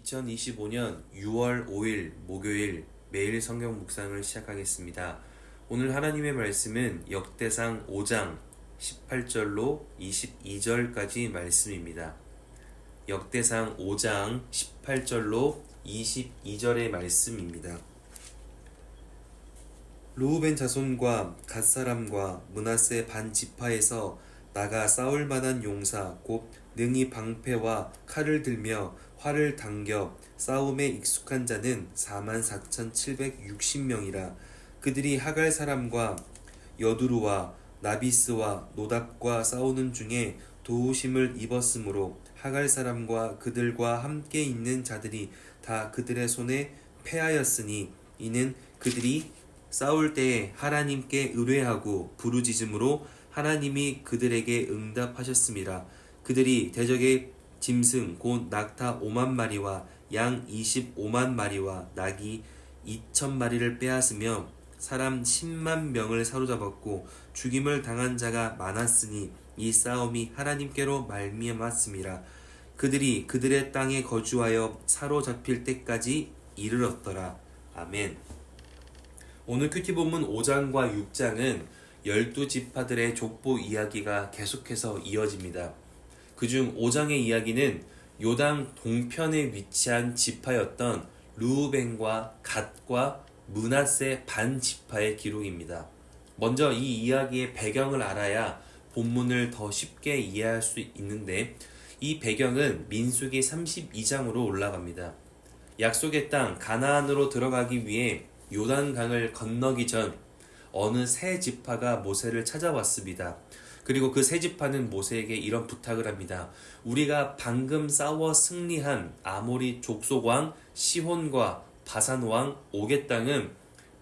2025년 6월 5일 목요일 매일 성경 묵상을 시작하겠습니다. 오늘 하나님의 말씀은 역대상 5장 18절로 22절까지 말씀입니다. 역대상 5장 18절로 22절의 말씀입니다. 르우벤 자손과 갓 사람과 므낫세 반 지파에서 나가 싸울 만한 용사 곧 능히 방패와 칼을 들며 활을 당겨 싸움에 익숙한 자는 44,760명이라. 그들이 하갈 사람과 여두루와 나비스와 노답과 싸우는 중에 도우심을 입었으므로 하갈 사람과 그들과 함께 있는 자들이 다 그들의 손에 패하였으니 이는 그들이 싸울 때에 하나님께 의뢰하고 부르짖음으로 하나님이 그들에게 응답하셨습니다. 그들이 대적의 짐승 곧 낙타 5만 마리와 양 25만 마리와 낙이 2천 마리를 빼앗으며 사람 10만 명을 사로잡았고 죽임을 당한 자가 많았으니 이 싸움이 하나님께로 말미암았음이라. 그들이 그들의 땅에 거주하여 사로잡힐 때까지 이르렀더라. 아멘. 오늘 큐티 본문 5장과 6장은 12지파들의 족보 이야기가 계속해서 이어집니다. 그중 5장의 이야기는 요단 동편에 위치한 지파였던 르우벤과 갓과 므낫세 반 지파의 기록입니다. 먼저 이 이야기의 배경을 알아야 본문을 더 쉽게 이해할 수 있는데, 이 배경은 민수기 32장으로 올라갑니다. 약속의 땅 가나안으로 들어가기 위해 요단강을 건너기 전 어느 세 지파가 모세를 찾아왔습니다. 그리고 그 세 지파는 모세에게 이런 부탁을 합니다. 우리가 방금 싸워 승리한 아모리 족속왕 시혼과 바산왕 옥의 땅은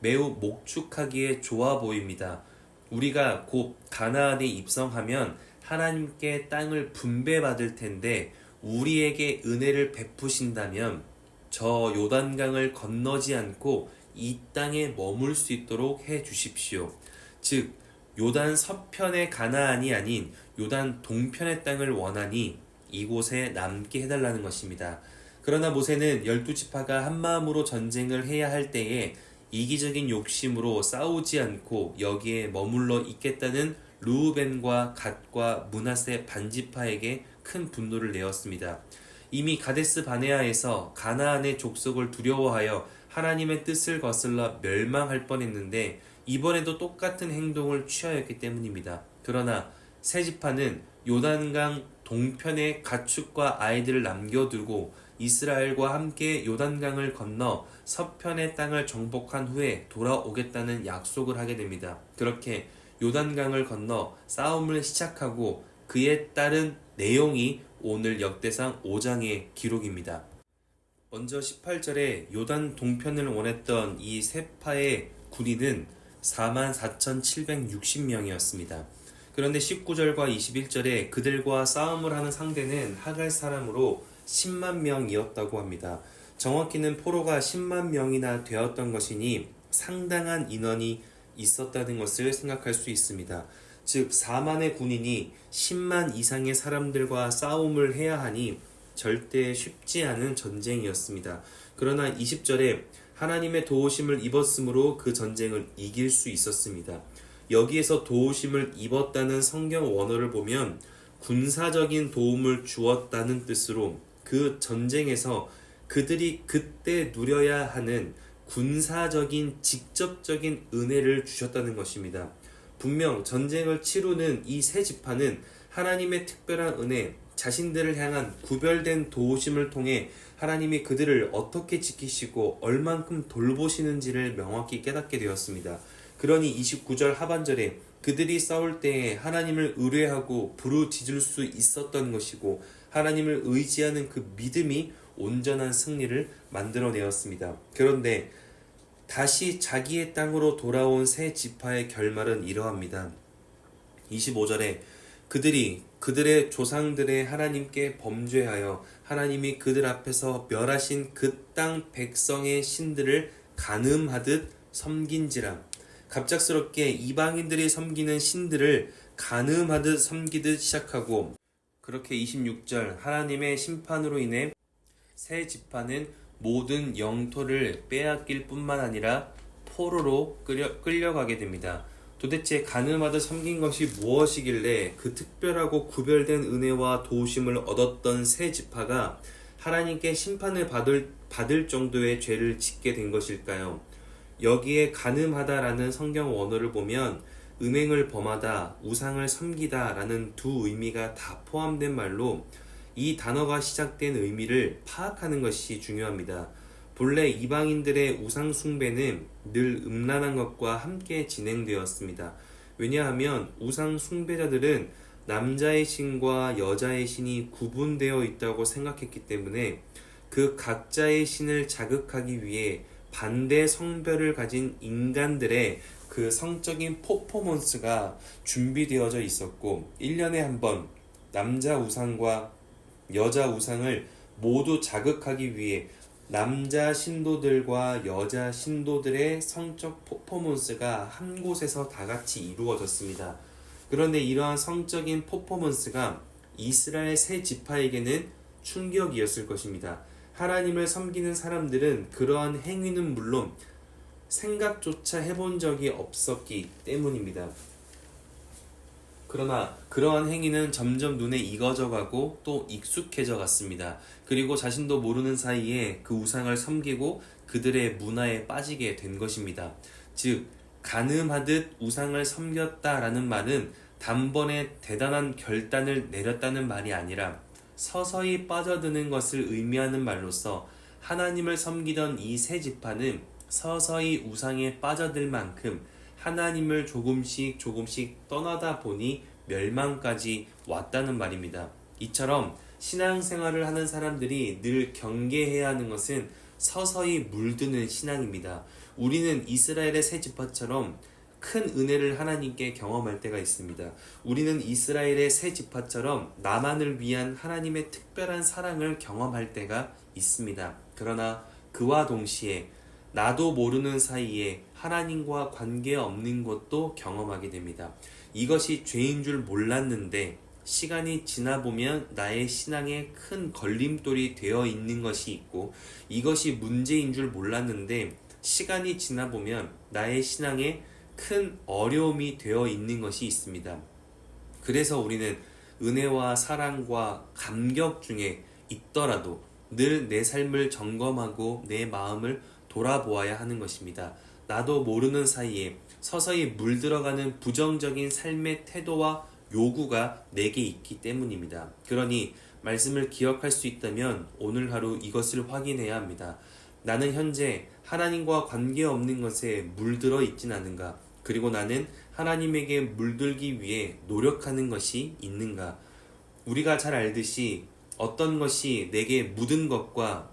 매우 목축하기에 좋아 보입니다. 우리가 곧 가나안에 입성하면 하나님께 땅을 분배받을 텐데 우리에게 은혜를 베푸신다면 저 요단강을 건너지 않고 이 땅에 머물 수 있도록 해 주십시오. 즉 요단 서편의 가나안이 아닌 요단 동편의 땅을 원하니 이곳에 남게 해달라는 것입니다. 그러나 모세는 12지파가 한마음으로 전쟁을 해야 할 때에 이기적인 욕심으로 싸우지 않고 여기에 머물러 있겠다는 르우벤과 갓과 므낫세 반지파에게 큰 분노를 내었습니다. 이미 가데스 바네아에서 가나안의 족속을 두려워하여 하나님의 뜻을 거슬러 멸망할 뻔했는데 이번에도 똑같은 행동을 취하였기 때문입니다. 그러나 세 지파는 요단강 동편에 가축과 아이들을 남겨두고 이스라엘과 함께 요단강을 건너 서편의 땅을 정복한 후에 돌아오겠다는 약속을 하게 됩니다. 그렇게 요단강을 건너 싸움을 시작하고 그에 따른 내용이 오늘 역대상 5장의 기록입니다. 먼저 18절에 요단 동편을 원했던 이 세 파의 군인은 44,760명이었습니다. 그런데 19절과 21절에 그들과 싸움을 하는 상대는 하갈 사람으로 10만 명이었다고 합니다. 정확히는 포로가 10만 명이나 되었던 것이니 상당한 인원이 있었다는 것을 생각할 수 있습니다. 즉 4만의 군인이 10만 이상의 사람들과 싸움을 해야 하니 절대 쉽지 않은 전쟁이었습니다. 그러나 20절에 하나님의 도우심을 입었으므로 그 전쟁을 이길 수 있었습니다. 여기에서 도우심을 입었다는 성경 원어를 보면 군사적인 도움을 주었다는 뜻으로 그 전쟁에서 그들이 그때 누려야 하는 군사적인 직접적인 은혜를 주셨다는 것입니다. 분명 전쟁을 치르는 이 세 지파는 하나님의 특별한 은혜, 자신들을 향한 구별된 도우심을 통해 하나님이 그들을 어떻게 지키시고 얼만큼 돌보시는지를 명확히 깨닫게 되었습니다. 그러니 29절 하반절에 그들이 싸울 때에 하나님을 의뢰하고 부르짖을 수 있었던 것이고 하나님을 의지하는 그 믿음이 온전한 승리를 만들어내었습니다. 그런데 다시 자기의 땅으로 돌아온 세 지파의 결말은 이러합니다. 25절에 그들이 그들의 조상들의 하나님께 범죄하여 하나님이 그들 앞에서 멸하신 그 땅 백성의 신들을 간음하듯 섬긴지라. 갑작스럽게 이방인들이 섬기는 신들을 간음하듯 섬기듯 시작하고 그렇게 26절 하나님의 심판으로 인해 새 지파는 모든 영토를 빼앗길 뿐만 아니라 포로로 끌려가게 됩니다. 도대체 가늠하듯 섬긴 것이 무엇이길래 그 특별하고 구별된 은혜와 도우심을 얻었던 새 지파가 하나님께 심판을 받을 정도의 죄를 짓게 된 것일까요? 여기에 가늠하다라는 성경 원어를 보면 음행을 범하다, 우상을 섬기다 라는 두 의미가 다 포함된 말로 이 단어가 시작된 의미를 파악하는 것이 중요합니다. 본래 이방인들의 우상 숭배는 늘 음란한 것과 함께 진행되었습니다. 왜냐하면 우상 숭배자들은 남자의 신과 여자의 신이 구분되어 있다고 생각했기 때문에 그 각자의 신을 자극하기 위해 반대 성별을 가진 인간들의 그 성적인 퍼포먼스가 준비되어져 있었고 1년에 한 번 남자 우상과 여자 우상을 모두 자극하기 위해 남자 신도들과 여자 신도들의 성적 퍼포먼스가 한 곳에서 다 같이 이루어졌습니다. 그런데 이러한 성적인 퍼포먼스가 이스라엘 새 지파에게는 충격이었을 것입니다. 하나님을 섬기는 사람들은 그러한 행위는 물론 생각조차 해본 적이 없었기 때문입니다. 그러나 그러한 행위는 점점 눈에 익어져 가고 또 익숙해져 갔습니다. 그리고 자신도 모르는 사이에 그 우상을 섬기고 그들의 문화에 빠지게 된 것입니다. 즉, 간음하듯 우상을 섬겼다라는 말은 단번에 대단한 결단을 내렸다는 말이 아니라 서서히 빠져드는 것을 의미하는 말로서 하나님을 섬기던 이 새 지파는 서서히 우상에 빠져들 만큼 하나님을 조금씩 떠나다 보니 멸망까지 왔다는 말입니다. 이처럼 신앙생활을 하는 사람들이 늘 경계해야 하는 것은 서서히 물드는 신앙입니다. 우리는 이스라엘의 새 지파처럼 큰 은혜를 하나님께 경험할 때가 있습니다. 우리는 이스라엘의 새 지파처럼 나만을 위한 하나님의 특별한 사랑을 경험할 때가 있습니다. 그러나 그와 동시에 나도 모르는 사이에 하나님과 관계없는 것도 경험하게 됩니다. 이것이 죄인 줄 몰랐는데 시간이 지나보면 나의 신앙에 큰 걸림돌이 되어 있는 것이 있고, 이것이 문제인 줄 몰랐는데 시간이 지나보면 나의 신앙에 큰 어려움이 되어 있는 것이 있습니다. 그래서 우리는 은혜와 사랑과 감격 중에 있더라도 늘 내 삶을 점검하고 내 마음을 돌아보아야 하는 것입니다. 나도 모르는 사이에 서서히 물들어가는 부정적인 삶의 태도와 요구가 내게 있기 때문입니다. 그러니 말씀을 기억할 수 있다면 오늘 하루 이것을 확인해야 합니다. 나는 현재 하나님과 관계없는 것에 물들어 있진 않은가? 그리고 나는 하나님에게 물들기 위해 노력하는 것이 있는가? 우리가 잘 알듯이 어떤 것이 내게 묻은 것과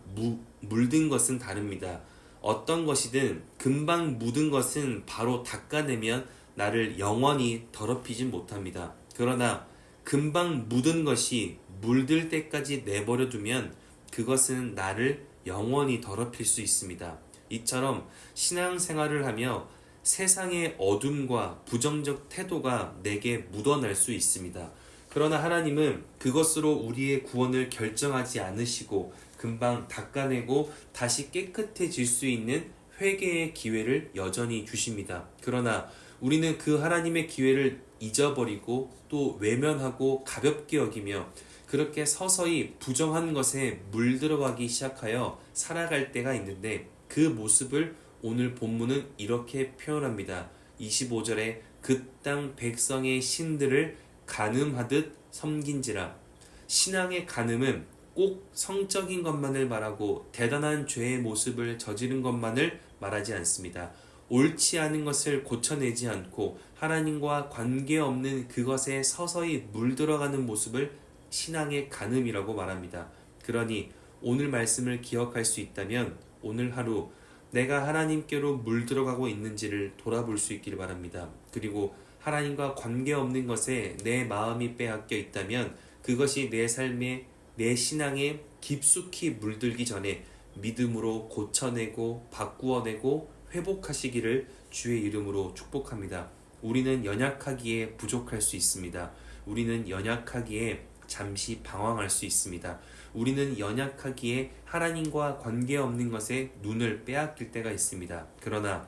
물든 것은 다릅니다. 어떤 것이든 금방 묻은 것은 바로 닦아내면 나를 영원히 더럽히진 못합니다. 그러나 금방 묻은 것이 물들 때까지 내버려 두면 그것은 나를 영원히 더럽힐 수 있습니다. 이처럼 신앙생활을 하며 세상의 어둠과 부정적 태도가 내게 묻어날 수 있습니다. 그러나 하나님은 그것으로 우리의 구원을 결정하지 않으시고 금방 닦아내고 다시 깨끗해질 수 있는 회개의 기회를 여전히 주십니다. 그러나 우리는 그 하나님의 기회를 잊어버리고 또 외면하고 가볍게 여기며 그렇게 서서히 부정한 것에 물들어가기 시작하여 살아갈 때가 있는데, 그 모습을 오늘 본문은 이렇게 표현합니다. 25절에 그 땅 백성의 신들을 간음하듯 섬긴지라. 신앙의 간음은 꼭 성적인 것만을 말하고 대단한 죄의 모습을 저지른 것만을 말하지 않습니다. 옳지 않은 것을 고쳐내지 않고 하나님과 관계없는 그것에 서서히 물들어가는 모습을 신앙의 간음이라고 말합니다. 그러니 오늘 말씀을 기억할 수 있다면 오늘 하루 내가 하나님께로 물들어가고 있는지를 돌아볼 수 있기를 바랍니다. 그리고 하나님과 관계없는 것에 내 마음이 빼앗겨 있다면 그것이 내 삶에, 내 신앙에 깊숙이 물들기 전에 믿음으로 고쳐내고 바꾸어내고 회복하시기를 주의 이름으로 축복합니다. 우리는 연약하기에 부족할 수 있습니다. 우리는 연약하기에 잠시 방황할 수 있습니다. 우리는 연약하기에 하나님과 관계없는 것에 눈을 빼앗길 때가 있습니다. 그러나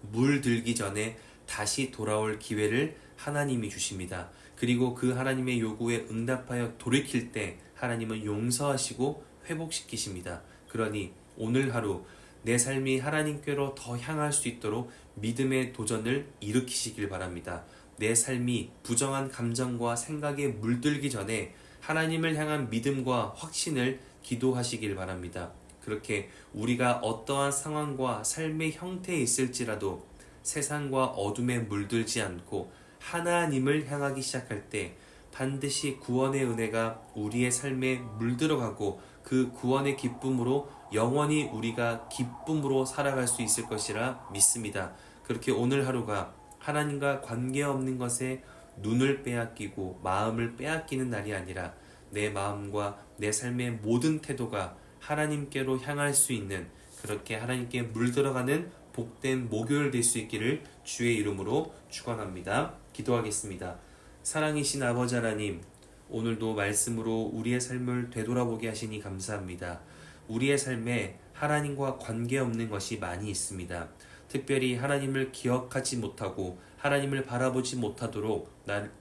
물들기 전에 다시 돌아올 기회를 하나님이 주십니다. 그리고 그 하나님의 요구에 응답하여 돌이킬 때 하나님은 용서하시고 회복시키십니다. 그러니 오늘 하루 내 삶이 하나님께로 더 향할 수 있도록 믿음의 도전을 일으키시길 바랍니다. 내 삶이 부정한 감정과 생각에 물들기 전에 하나님을 향한 믿음과 확신을 기도하시길 바랍니다. 그렇게 우리가 어떠한 상황과 삶의 형태에 있을지라도 세상과 어둠에 물들지 않고 하나님을 향하기 시작할 때 반드시 구원의 은혜가 우리의 삶에 물들어가고 그 구원의 기쁨으로 영원히 우리가 기쁨으로 살아갈 수 있을 것이라 믿습니다. 그렇게 오늘 하루가 하나님과 관계없는 것에 눈을 빼앗기고 마음을 빼앗기는 날이 아니라 내 마음과 내 삶의 모든 태도가 하나님께로 향할 수 있는 그렇게 하나님께 물들어가는 복된 목요일 될 수 있기를 주의 이름으로 축원합니다. 기도하겠습니다. 사랑이신 아버지 하나님, 오늘도 말씀으로 우리의 삶을 되돌아보게 하시니 감사합니다. 우리의 삶에 하나님과 관계없는 것이 많이 있습니다. 특별히 하나님을 기억하지 못하고 하나님을 바라보지 못하도록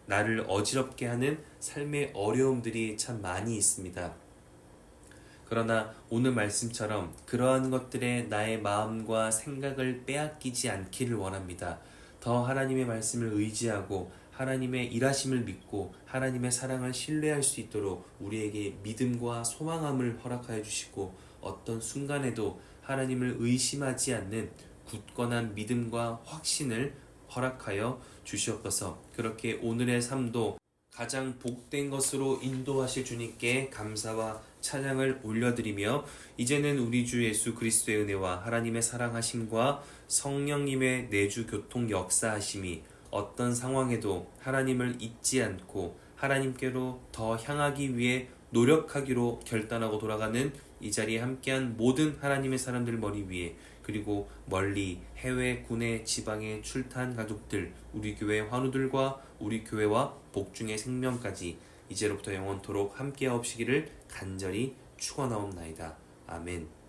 나를 어지럽게 하는 삶의 어려움들이 참 많이 있습니다. 그러나 오늘 말씀처럼 그러한 것들에 나의 마음과 생각을 빼앗기지 않기를 원합니다. 더 하나님의 말씀을 의지하고 하나님의 일하심을 믿고 하나님의 사랑을 신뢰할 수 있도록 우리에게 믿음과 소망함을 허락하여 주시고 어떤 순간에도 하나님을 의심하지 않는 굳건한 믿음과 확신을 허락하여 주시옵소서. 그렇게 오늘의 삶도 가장 복된 것으로 인도하실 주님께 감사와 찬양을 올려드리며 이제는 우리 주 예수 그리스도의 은혜와 하나님의 사랑하심과 성령님의 내주 교통 역사하심이 어떤 상황에도 하나님을 잊지 않고 하나님께로 더 향하기 위해 노력하기로 결단하고 돌아가는 이 자리에 함께한 모든 하나님의 사람들 머리 위에 그리고 멀리 해외, 국내, 지방에 출타한 가족들, 우리 교회 환우들과 우리 교회와 복중의 생명까지 이제로부터 영원토록 함께하옵시기를 간절히 축원하옵나이다. 아멘.